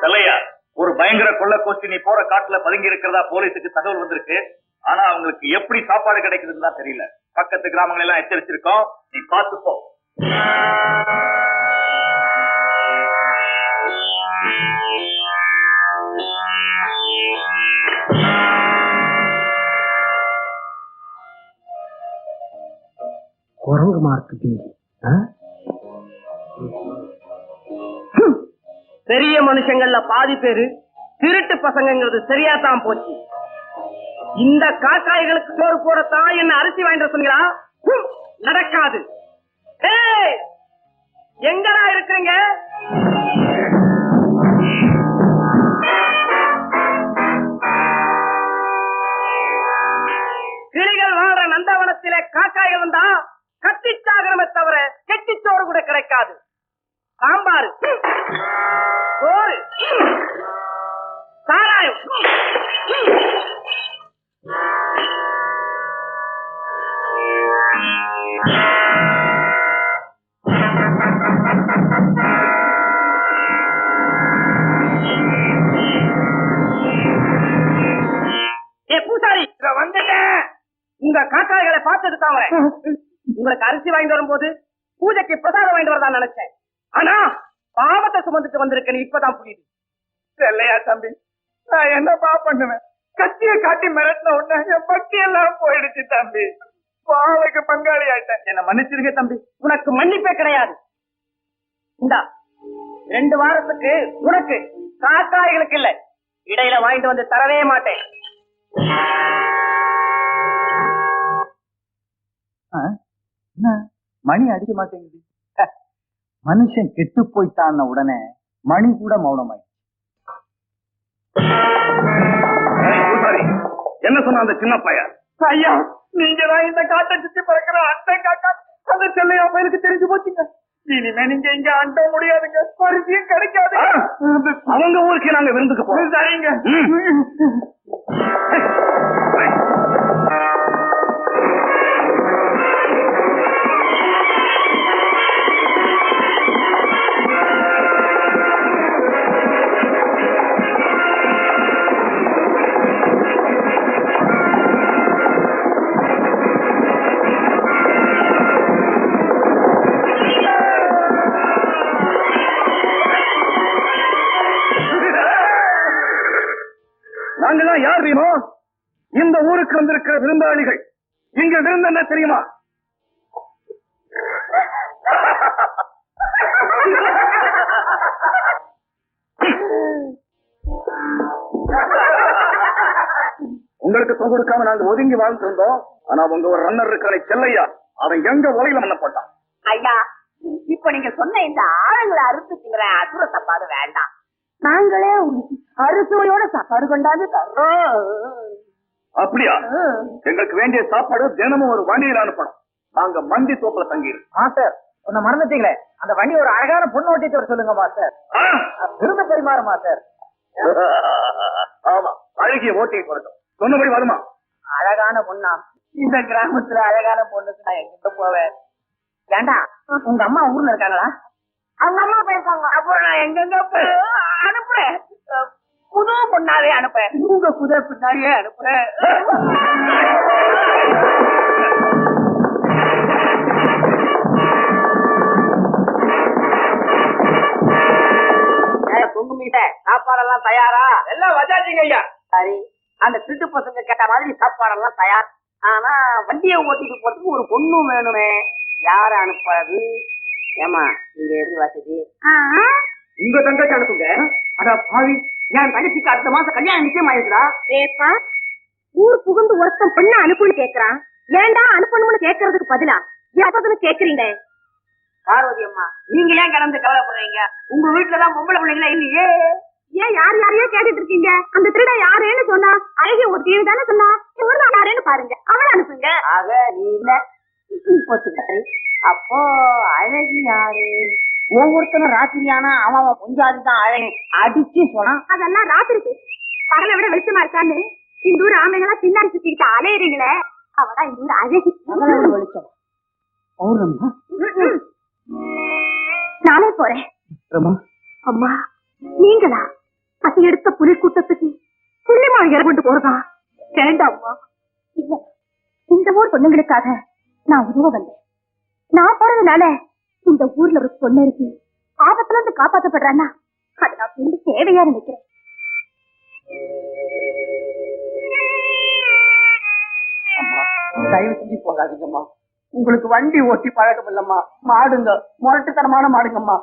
செல்லையா, ஒரு பயங்கர கொள்ள கோஷ்டி நீ போற காட்டுல பதுங்கி இருக்கிறதா போலீஸுக்கு தகவல் வந்திருக்கு. ஆனா அவங்களுக்கு எப்படி சாப்பாடு கிடைக்குதுன்னு தான் தெரியல. பக்கத்து கிராமங்கள் எல்லாம் எச்சரிச்சிருக்கோம், நீ பாத்துப்போ. குரங்கு மார்க்கு பெரிய மனுஷங்கள்ல பாதி பேரு திருட்டு பசங்கிறது சரியாத்தான் போச்சு. இந்த காக்காய்களுக்கு சோறு போடத்தான் என்ன அரிசி வாங்கிட்டு சொன்னீங்களா? நடக்காது. எங்கடா இருக்கிறீங்க? கிளிகள் வாழ்ற நந்தவனத்திலே காக்காய்கள் வந்தா கத்திச்சாகரமே தவிர கெட்டிச்சோறு கூட கிடைக்காது. சாம்பார், சோறு, சாராயம், பூசாரி வந்துட்டேன். உங்க காக்காய்களை பார்த்தது தான் உங்களுக்கு அரிசி வாங்கிட்டு வரும்போது பூஜைக்கு பிரசாதம் வாங்கிட்டு வரதான் நினைச்சேன். ஆனா பாவத்தை சுமந்துட்டு வந்திருக்கேன், இப்பதான் புரியுது. இல்லையா தம்பி, நான் என்னப்பா பண்ணுவேன்? கத்திய காட்டி மிரட்டின உடனே என் பக்தி எல்லாம் போயிடுச்சு தம்பி. பாவக்கு பங்காளி ஆயிட்டேன். என்ன மன்னிச்சிருக்க தம்பி. உனக்கு மன்னிப்பே கிடையாது. இந்தா 2 வாரத்துக்கு உனக்கு, காக்காய்களுக்கு இல்ல. இடையில வாங்கிட்டு வந்து தரவே மாட்டேன். மணி அடிக்க மாட்டேங்குது. மனுஷன் கெட்டு போயிட்டான் உடனே மணி கூட மௌனமாயிடுச்சு. என்ன சொன்ன அந்த சின்ன பையன்? ஐயா, நீங்க தான் இந்த காட்டை சுத்தி பறக்கிற அண்டை காக்கா. அந்த செல்லையா பையனுக்கு தெரிஞ்சு போச்சுங்க. இனிமே நீங்க இங்க அண்ட முடியாதுங்க, பரிசையும் கிடைக்காது. அவங்க ஊருக்கு நாங்க விருந்துக்கு போறோம். சரிங்க. நாங்கெல்லாம் யார் தெரியுமா? இந்த ஊருக்கு வந்திருக்கிற விருந்தாளிகள். இங்க விருந்து என்ன தெரியுமா? உங்களுக்கு தொகை கொடுக்காம நாங்க ஒதுங்கி வாழ்ந்து இருந்தோம். ஆனா உங்க ஒரு ரன்னர் இருக்கிற செல்லையா, அவன் எங்க உலகில மண்ண போட்டான். ஐயா, இப்ப நீங்க சொன்ன இந்த ஆழங்களை அறுத்துக்கிற அசுர தப்பாது வேண்டாம். நாங்களே அறுசுவையோட சாப்பாடு கொண்டாந்து தர்றோம். அப்படியா? எங்களுக்கு வேண்டிய சாப்பாடு தினமும் ஒரு வண்டியில் அனுப்பணும். நாங்க மந்தி தோப்புல தங்கியிருக்கோம். மாஸ்டர், ஒன்ன மறந்துட்டீங்களே, அந்த வண்டி ஒரு அழகான பொண்ணு ஓட்டிட்டு வர சொல்லுங்க மாஸ்டர். விருது பரிமாற மாஸ்டர். ஆமா, அழகிய ஓட்டிட்டு வரட்டும். சொன்னபடி வருமா? அழகான பொண்ணா? இந்த கிராமத்துல அழகான பொண்ணுக்கு நான் எங்கிட்ட போவேன்? ஏண்டா, உங்க அம்மா ஊர்ல இருக்காங்களா? அவங்க அம்மா போயிருக்காங்க. அப்புறம் நான் எங்கெங்க அனுப்புறேன்? புது பொண்ணாவே அனுப்புறேன். உங்க புது பின்னாடியே அனுப்புறேன். சாப்பாடெல்லாம் தயாரா? எல்லாம் வச்சாச்சுங்க ஐயா. சரி, அந்த திருட்டு பசங்க கேட்ட மாதிரி சாப்பாடெல்லாம் தயார். ஆனா வண்டியை ஓட்டிட்டு போறதுக்கு ஒரு பொண்ணும் வேணுமே. யார அனுப்புறது? ஏமா, நீங்க எப்படி வசதி? உங்க தங்கச்சி அனுப்புங்க. அட பாவி, என் தங்கச்சிக்கு அடுத்த மாசம் கல்யாணம் நிச்சயம் ஆயிருக்குடா. ஏப்பா, ஊர் புகுந்து ஒருத்தன் பெண்ண அனுப்புன்னு கேக்குறான். ஏன்டா அனுப்பணும்னு கேக்குறதுக்கு பதிலா எப்பதுன்னு கேக்குறீங்க? பார்வதி அம்மா, நீங்க ஏன் கடந்து கவலைப்படுறீங்க? உங்க வீட்டுலதான் பொம்பளை பிள்ளைங்களா இல்லையே? ஏன் யார் யாரையோ கேட்டுட்டு இருக்கீங்க? அந்த திருட யாருன்னு சொன்னா? அழகி ஒரு தீவு தானே சொன்னா. இவரு யாருன்னு பாருங்க, அவளை அனுப்புங்க. ஆக நீ இல்ல போத்துக்காரி. அப்போ அழகி யாரு? ஒவ்வொருத்தரும் ராத்திரியானா அவன் பொஞ்சாதி தான் அழகி அடிச்சு சொன்னான். அதெல்லாம் ராத்திரிக்கு பகலை விட வெளிச்சமா இருக்கான்னு இந்த ஊர் ஆமைகளா பின்னாடி சுத்திக்கிட்டு அலையறீங்களே, அவதான் இந்த ஊர் அழகி. வெளிச்சம் பௌர்ணமியா? நானே போறேன். அம்மா நீங்களா பசி எடுத்த புலி கூட்டத்துக்கு புள்ளிமான் இறந்து போறதா? வேண்டாம்மா. இல்ல, இந்த ஊர் பொண்ணுங்களுக்காக நான் உதவ வந்தேன். நான் போறதுனால இந்த ஊர்ல ஒரு பொண்ணு இருக்கு, ஆபத்துல இருந்து காப்பாற்றப்படுறான்னா அதை நான் பெரிய தேவையா நினைக்கிறேன். அம்மா தயவு செஞ்சு போகாதீங்கம்மா. உங்களுக்கு வண்டி ஓட்டி பழக்கம் இல்லம்மா. மாடுங்க முரட்டுத்தனமான மாடுங்கம்மா.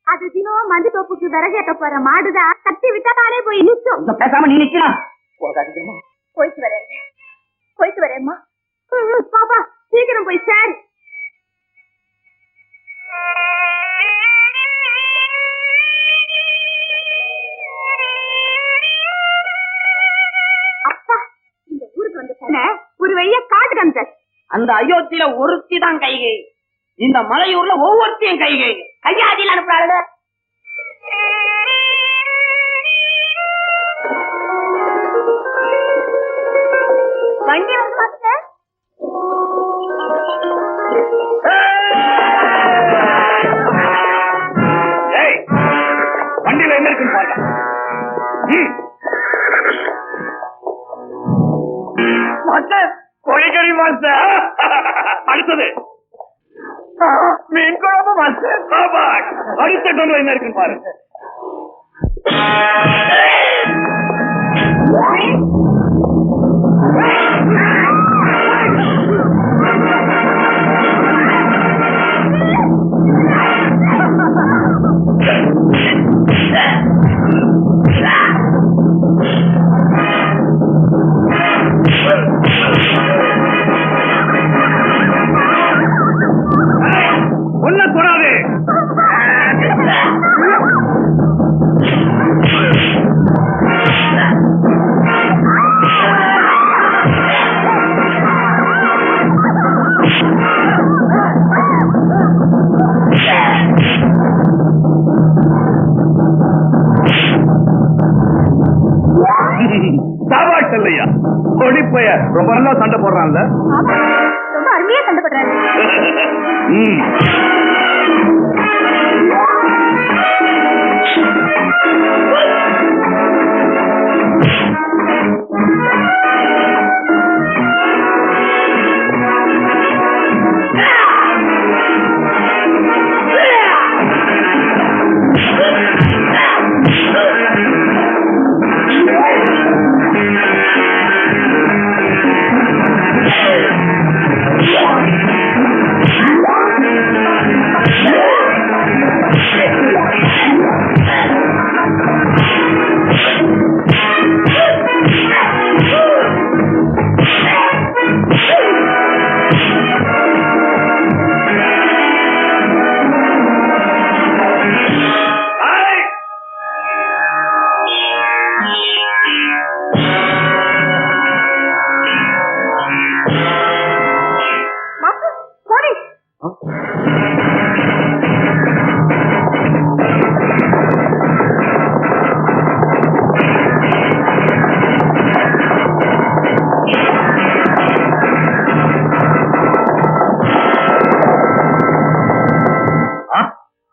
அது தினம் மஞ்சு தோப்புக்கு விறகேற்ற போற மாடுதான், கட்டி விட்டா தானே போய் நிற்கும். பேசாம நீ நிக்கலாம். போகாதீங்கம்மா. போயிட்டு வரேம்மா. பாப்பா சீக்கிரம் போய் சார். அப்பா இந்த ஊருக்கு வந்து ஒரு வழியா காட்டு காமிச்சார். அந்த அயோத்தியில ஒருத்தி தான் கைகை, இந்த மலையூர்ல ஒவ்வொருத்தையும் கைகை. கையாதியில் அனுப்புறாங்க. வண்டி வந்து மாஸ்டர். வண்டியில என்ன இருக்குன்னு பாருங்க. மாஸ்டர் கோழிக்கறி மாஸ்டர். அடுத்தது மீன் குழம்பு மாஸ்டர். அடுத்த டொன்ல என்ன இருக்குன்னு பாருங்க. ஒன்ன கூடாது. சாபாஷ் இல்லையா? ஒடிப்பைய ரொம்ப நல்லா சண்டை போடுறான்ல. ரொம்ப அருமையா சண்டை போடுறாரு.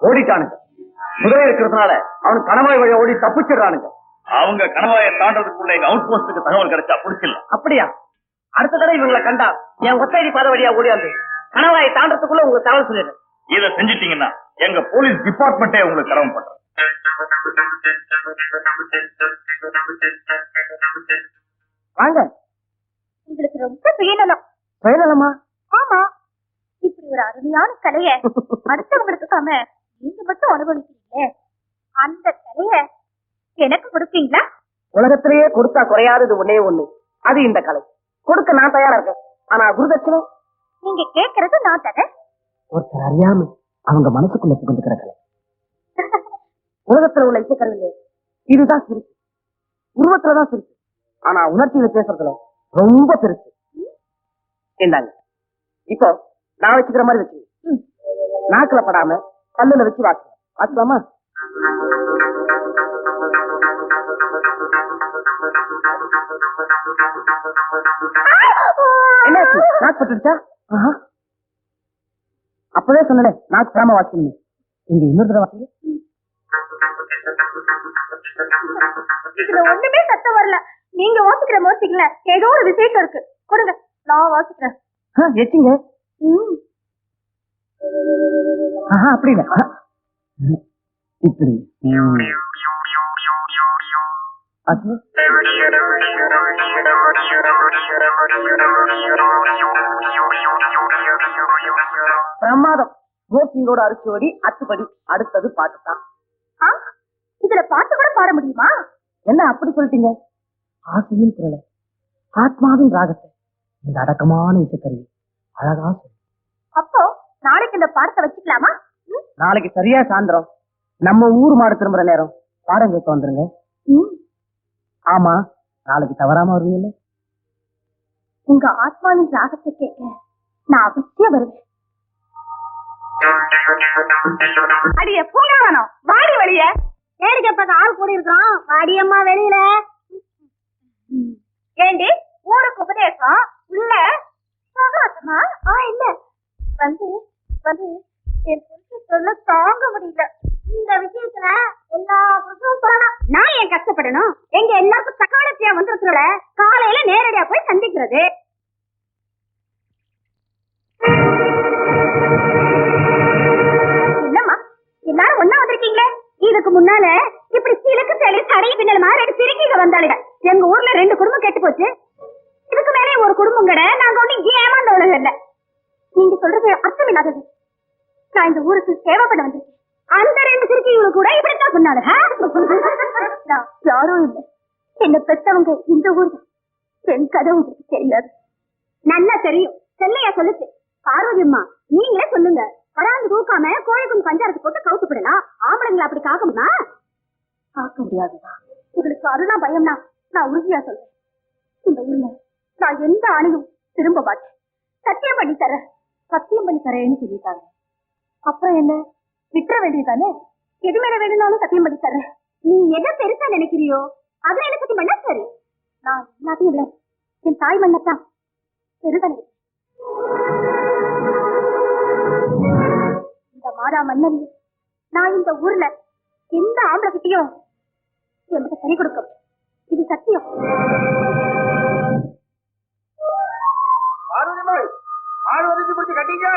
ஓடிட்டானுங்க. குதிரை இருக்கிறதுனால அவனுக்கு கணவாய் வழியா ஓடி தப்பிச்சிடறானுங்க. அவங்க கணவாயை தாண்டதுக்குள்ள எங்க அவுட் போஸ்டுக்கு தகவல் கிடைச்சா புடிச்சிடல. அப்படியா? அடுத்த தடவை இவங்களை கண்டா என் ஒத்தையடி பாதை வழியா ஓடியாந்து கணவாயை தாண்டறதுக்குள்ள உங்க தகவல் சொல்லிடுறேன். இதை செஞ்சிட்டீங்கன்னா எங்க போலீஸ் டிபார்ட்மெண்டே உங்களுக்கு கடமைப்படும். வாங்க. உங்களுக்கு ரொம்ப சுயநலம். சுயநலமா? ஆமா, இப்படி ஒரு அருமையான கலைய அடுத்தவங்களுக்கு காம நீங்க மட்டும் அனுபவிக்கிறீங்களே, அந்த கலைய எனக்கு கொடுப்பீங்களா? உலகத்திலேயே கொடுத்தா குறையாதது ஒன்னே ஒண்ணு, அது இந்த கலை. கொடுக்க நான் தயாரா இருக்கேன். ஆனா குருதட்சணை நீங்க கேட்கறது நான் தரேன். ஒருத்தர் அறியாம அவங்க மனசுக்குள்ள புகுந்துக்கிற கலை. உலகத்துல உள்ள இசைக்கருவிலே இதுதான் சிரிப்பு. உருவத்துலதான் சிரிப்பு, ஆனா உணர்ச்சியில பேசுறதுல ரொம்ப பெருசு. இந்தாங்க, இப்போ நான் வச்சுக்கிற மாதிரி வச்சு நாக்குல படாம பல்லுல வச்சு வாசிக்கலாமா? என்னாச்சு? நாக்கு பட்டுடுச்சா? அப்பவே சொன்னேன் நாக்கு படாம வாசிக்கணும். இங்க இன்னொரு தடவை வாசிங்க. இதுல ஒண்ணுமே சத்தம் வரல. நீங்க வாசிக்கிற வாசிக்கல, ஏதோ ஒரு விசேஷம் இருக்கு. கொடுங்க, நான் வாசிக்கிறேன். எச்சிங்க. அப்படிங்க இப்படி பிரமாதம். கோசிங்கோட அரிசியோடி அத்துப்படி. அடுத்தது பாட்டு தான். இதுல பாட்டு கூட பாட முடியுமா? என்ன அப்படி சொல்லிட்டீங்க? ஆசையின் குரலை, ஆத்மாவின் ராகத்தை, இந்த அடக்கமான இசைக்கருவி அழகா சொல்லு. அப்போ நாளைக்கு இந்த பாடத்தை வச்சுக்கலாமா? நாளைக்கு சரியா சாயந்தரம் நம்ம ஊர் மாடு திரும்புற நேரம் பாடம் கேட்க வந்துருங்க. ஆமா, நாளைக்கு தவறாம வருவீங்கல்ல? உங்க ஆத்மாவின் ராகத்தை கேட்க நான் அவசியம் வருவேன். அடிய பூங்காவனோ, வாடி வெளிய. ஏடிக்க பக்கம் ஆள் கூடி இருக்கிறோம். வாடியம்மா வெளியில. ஏண்டி ஊருக்கு உபதேசம் உள்ள சகாசமா? இல்ல, வந்து வந்து என் புருஷன் சொல்ல தாங்க முடியல. இந்த விஷயத்துல எல்லா புருஷனும் சொல்லணும். நான் ஏன் கஷ்டப்படணும்? எங்க எல்லாருக்கும் சகாலத்தையா வந்திருக்கிறோட காலையில நேரடியா போய் சந்திக்கிறது. என்னம்மா எல்லாரும் ஒன்னா வந்திருக்கீங்களே? இதுக்கு முன்னால இப்படி சிலுக்கு சேலை சடை பின்னலுமா 2 சிறுக்கிங்க வந்தாளுங்க. எங்க ஊர்ல 2 குடும்பம் கெட்டு போச்சு. இதுக்கு மேலே ஒரு குடும்பம் கடை. நாங்க ஒண்ணு ஏமாந்த உலகம் இல்ல. நீங்க சொல்றது அர்த்தம் இல்லாதது. நான் இந்த ஊருக்கு சேவை பண்ண வந்திருக்கேன். அந்த 2 சிறுக்கிகளும் கூட இப்படித்தான் சொன்னாங்க. யாரும் இல்லை, என்ன பெற்றவங்க இந்த ஊர். என் கதை உங்களுக்கு தெரியாது. நல்லா தெரியும். செல்லையா சொல்லுச்சு. பார்வதி அம்மா நீங்களே சொல்லுங்க. படாந்து தூக்காம கோழிக்கும் பஞ்சாரத்து போட்டு கவுத்து விடலாம். ஆம்பளைங்களை அப்படி காக்கணுமா? காக்க முடியாதுதான். உங்களுக்கு அதுதான் பயம்னா நான் உறுதியா சொல்றேன். இந்த ஊர்ல நான் எந்த ஆணையும் திரும்ப மாட்டேன். சத்தியம் பண்ணி தரேன். சத்தியம் பண்ணி தரேன்னு சொல்லிட்டாங்க. அப்புறம் என்ன, விட்டுற வேண்டியதானே? எது மேல வேணும்னாலும் சத்தியம் பண்ணி தர்றேன். நீ எதை பெருசா நினைக்கிறியோ அதுல என்ன சத்தியம் பண்ண சரி. நான் எல்லாத்தையும் விட என் தாய் மண்ணத்தான் பெருசா நினைக்கிறேன். இந்த மாறா மன்னரி நான் இந்த ஊர்ல எந்த ஆம்பளை கிட்டையும் எனக்கு சரி கொடுக்கும். இது சத்தியம். கட்டிங்க.